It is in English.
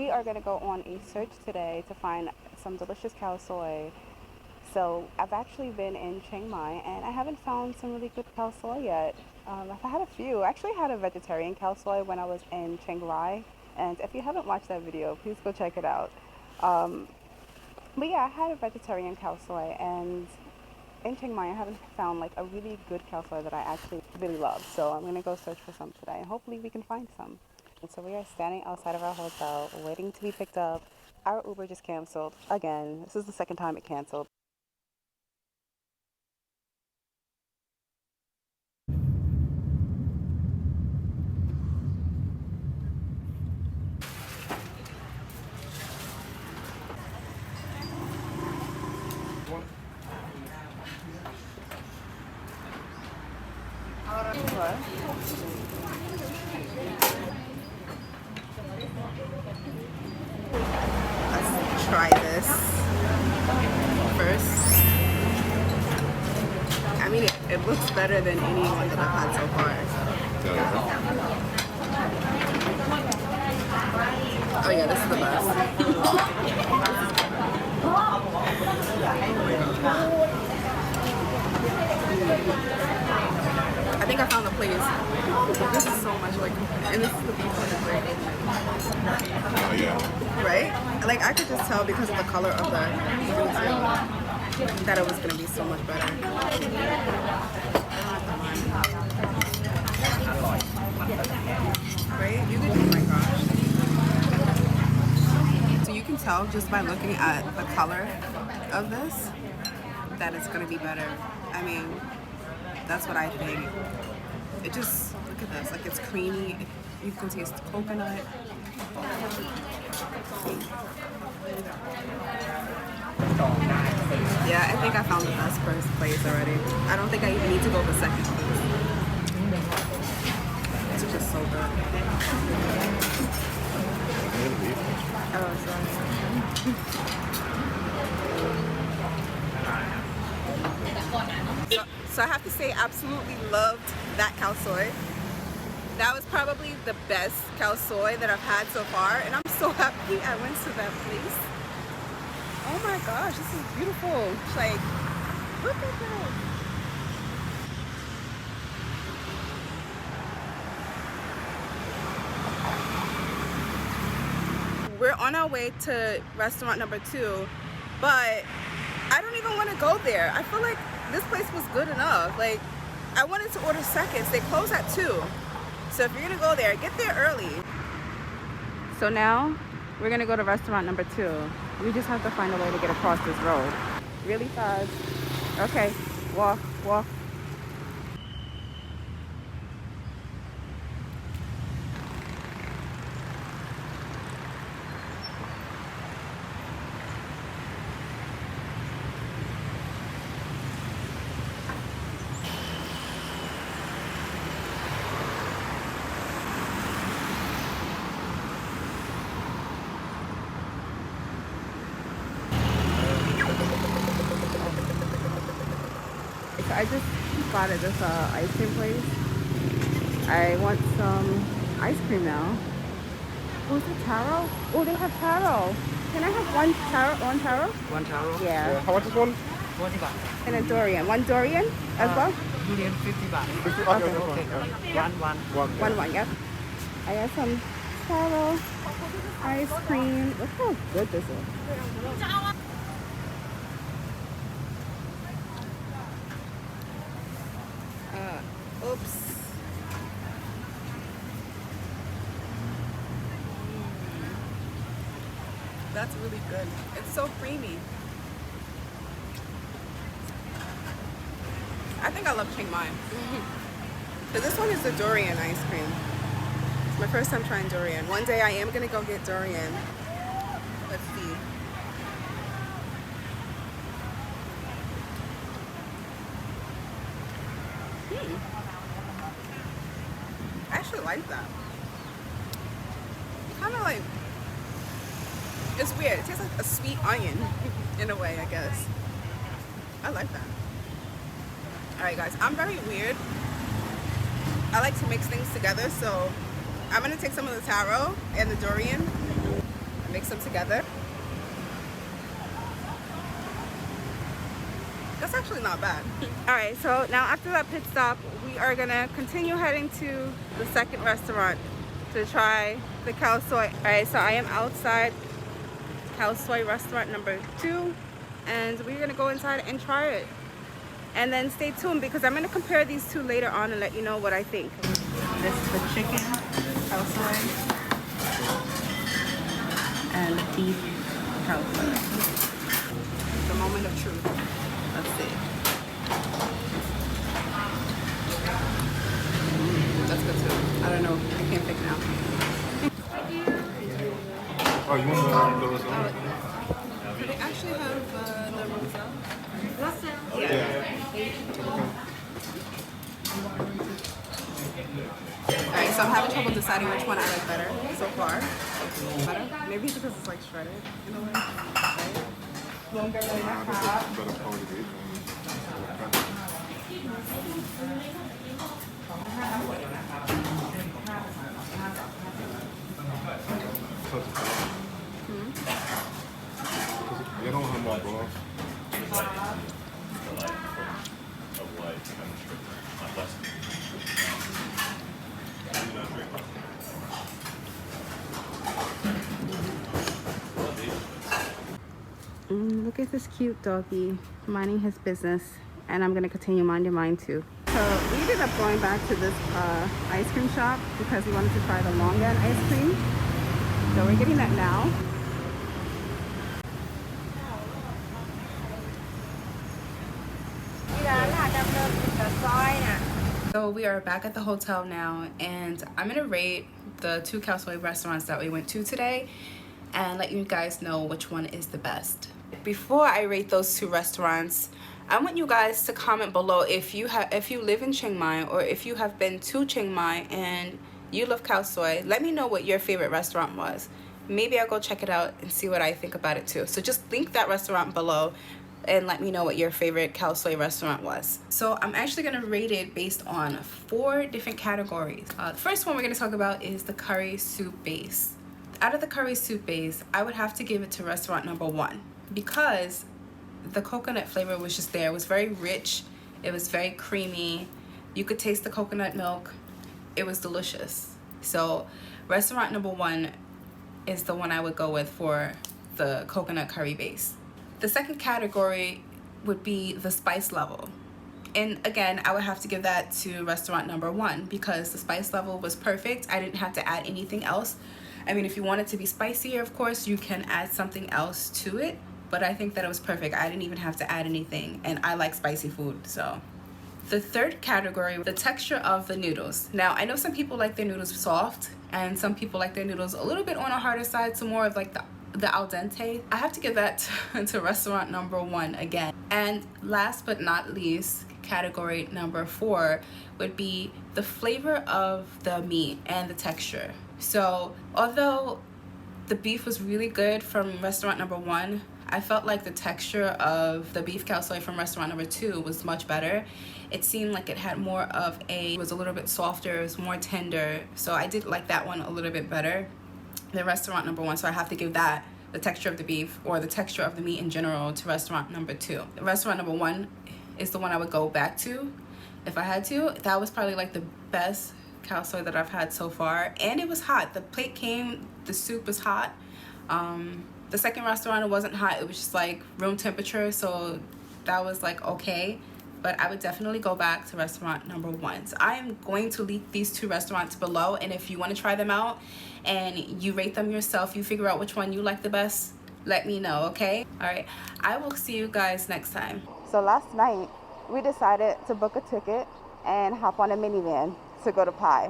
we are going to go on a search today to find some delicious khao soi. So I've actually been in Chiang Mai and I haven't found some really good khao soi yet. I've had a few. I actually had a vegetarian khao soi when I was in Chiang Mai, and if you haven't watched that video, please go check it out. Um, but yeah, I had a vegetarian khao soi, and in Chiang Mai I haven't found like a really good khao soi that I actually really love. So I'm gonna go search for some today, and hopefully we can find some. And so we are standing outside of our hotel, waiting to be picked up. Our Uber just canceled again. This is the second time it canceled. What? Let's try this first. I mean, it looks better than any one that I've had so far. Oh yeah, this is the best. I think I found the place. This is so much like, and this is the beef on it, right? Oh yeah. Right? Like I could just tell because of the color of the noodles that it was gonna be so much better. Right? You could, oh my gosh. So you can tell just by looking at the color of this that it's gonna be better. I mean, that's what I think. It just, look at this, like it's creamy. You can taste the coconut. Yeah, I think I found the best first place already. I don't think I even need to go to the second place. It's just so good. Oh, sorry. So I have to say, absolutely loved that khao soi. That was probably the best khao soi that I've had so far, and I'm so happy I went to that place. Oh my gosh, this is beautiful. It's like, look at that. We're on our way to restaurant number 2, but I don't even want to go there. I feel like this place was good enough. Like, I wanted to order seconds. They close at 2. So if you're gonna go there, get there early. So now we're gonna go to restaurant number 2. We just have to find a way to get across this road really fast. Okay, walk, walk. I just spotted this ice cream place. I want some ice cream now. Oh, is it taro? Oh, they have taro. Can I have one taro? One taro? One taro. Yeah. How much is one? 40 baht. And a durian. One durian as well? Durian 50 baht. Okay. One, yep. I have some taro ice cream. Look how good this is. Oops. That's really good. It's so creamy. I think I love Chiang Mai. So this one is the durian ice cream. It's my first time trying durian. One day I am gonna go get durian. Let's see. I actually like that. Kind of like, it's weird. It tastes like a sweet onion in a way, I guess. I like that. Alright guys, I'm very weird. I like to mix things together, so I'm gonna take some of the taro and the durian mix them together. That's actually not bad. All right, so now after that pit stop, we are gonna continue heading to the second restaurant to try the Khao Soi. All right, so I am outside Khao Soi restaurant number 2, and we're gonna go inside and try it. And then stay tuned because I'm gonna compare these two later on and let you know what I think. This is the chicken Khao Soi and the beef Khao Soi. The moment of truth. Let's see. That's good too. I don't know. I can't pick now. Oh, you want the lasagna? Do they actually have the roselle? Yeah. Alright, so I'm having trouble deciding which one I like better so far. Better? Maybe because it's like shredded in a way. Right? Longer than that. Better quality beef. You don't have more broth. Look at this cute doggy minding his business, and I'm gonna continue minding mine too. So we ended up going back to this ice cream shop because we wanted to try the longan ice cream. So we're getting that now. So we are back at the hotel now, and I'm gonna rate the 2 Khao Soi restaurants that we went to today and let you guys know which one is the best. Before I rate those 2 restaurants, I want you guys to comment below if you live in Chiang Mai or if you have been to Chiang Mai and you love Khao Soi. Let me know what your favorite restaurant was. Maybe I'll go check it out and see what I think about it too. So just link that restaurant below and let me know what your favorite Khao Soi restaurant was. So I'm actually gonna rate it based on 4 different categories. The first one we're gonna talk about is the curry soup base. Out of the curry soup base, I would have to give it to restaurant number 1 because the coconut flavor was just there. It was very rich. It was very creamy. You could taste the coconut milk. It was delicious. So restaurant number 1 is the one I would go with for the coconut curry base. The second category would be the spice level. And again, I would have to give that to restaurant number 1 because the spice level was perfect. I didn't have to add anything else. I mean, if you want it to be spicier, of course, you can add something else to it. But I think that it was perfect. I didn't even have to add anything. And I like spicy food, so. The third category, the texture of the noodles. Now, I know some people like their noodles soft and some people like their noodles a little bit on a harder side, so more of like the al dente. I have to give that to restaurant number 1 again. And last but not least, category number 4 would be the flavor of the meat and the texture. So although the beef was really good from restaurant number 1, I felt like the texture of the beef Khao Soi from restaurant number 2 was much better. It seemed like it had more of it was a little bit softer, it was more tender. So I did like that one a little bit better than restaurant number 1. So I have to give that, the texture of the beef or the texture of the meat in general, to restaurant number 2. Restaurant number 1 is the one I would go back to if I had to. That was probably like the best Khao Soi that I've had so far, and it was hot. The plate came, the soup was hot. The second restaurant, it wasn't hot, it was just like room temperature, so that was like okay. But I would definitely go back to restaurant number 1. So I am going to link these 2 restaurants below, and if you want to try them out and you rate them yourself, you figure out which one you like the best, let me know, okay? All right, I will see you guys next time. So last night we decided to book a ticket and hop on a minivan to go to Pai.